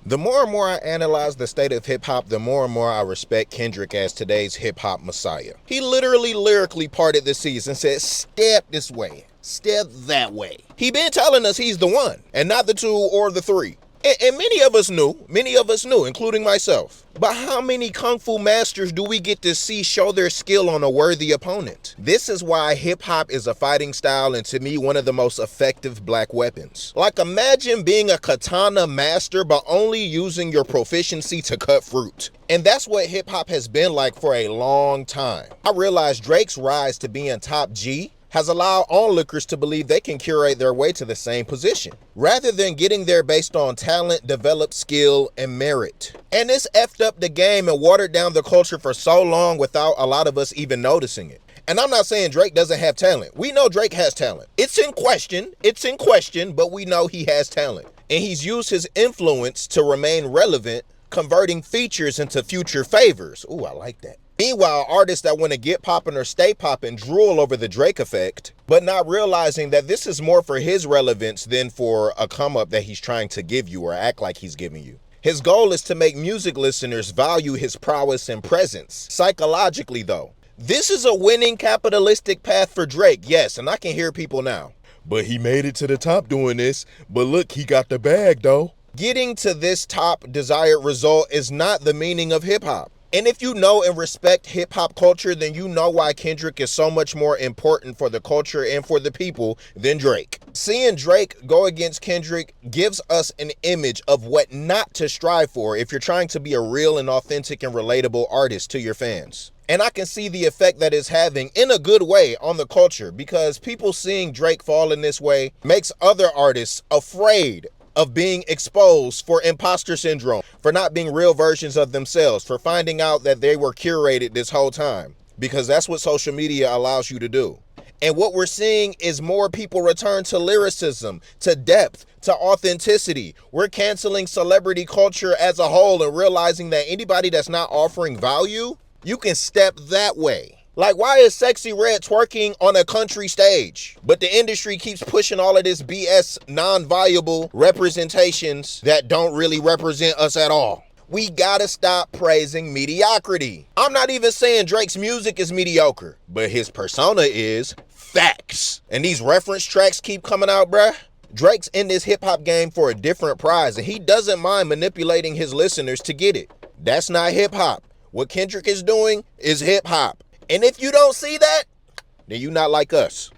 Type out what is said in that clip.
The more and more I analyze the state of hip-hop, the more and more I respect Kendrick as today's hip-hop messiah. He literally lyrically parted the seas and said, step this way, step that way. He been telling us he's the one, and not the two or the three. And many of us knew, including myself. But how many Kung Fu masters do we get to see show their skill on a worthy opponent? This is why hip-hop is a fighting style and to me one of the most effective black weapons. Like imagine being a katana master but only using your proficiency to cut fruit. And that's what hip-hop has been like for a long time. I realized Drake's rise to being top G has allowed onlookers to believe they can curate their way to the same position, rather than getting there based on talent, developed skill, and merit. And this effed up the game and watered down the culture for so long without a lot of us even noticing it. And I'm not saying Drake doesn't have talent. We know Drake has talent. It's in question, but we know he has talent. And he's used his influence to remain relevant, converting features into future favors. Ooh, I like that. Meanwhile, artists that want to get poppin' or stay poppin' drool over the Drake effect, but not realizing that this is more for his relevance than for a come up that he's trying to give you or act like he's giving you. His goal is to make music listeners value his prowess and presence. Psychologically though, this is a winning capitalistic path for Drake, yes, and I can hear people now. But he made it to the top doing this, but look, he got the bag though. Getting to this top desired result is not the meaning of hip hop. And if you know and respect hip-hop culture, then you know why Kendrick is so much more important for the culture and for the people than Drake. Seeing Drake go against Kendrick gives us an image of what not to strive for if you're trying to be a real and authentic and relatable artist to your fans. And I can see the effect that it's having in a good way on the culture, because people seeing Drake fall in this way makes other artists afraid of being exposed for imposter syndrome, for not being real versions of themselves, for finding out that they were curated this whole time, because that's what social media allows you to do. And what we're seeing is more people return to lyricism, to depth, to authenticity. We're canceling celebrity culture as a whole and realizing that anybody that's not offering value, you can step that way. Like, why is Sexy Red twerking on a country stage? But the industry keeps pushing all of this BS non-viable representations that don't really represent us at all. We gotta stop praising mediocrity. I'm not even saying Drake's music is mediocre, but his persona is facts. And these reference tracks keep coming out, bruh. Drake's in this hip-hop game for a different prize, and he doesn't mind manipulating his listeners to get it. That's not hip-hop. What Kendrick is doing is hip-hop. And if you don't see that, then you're not like us.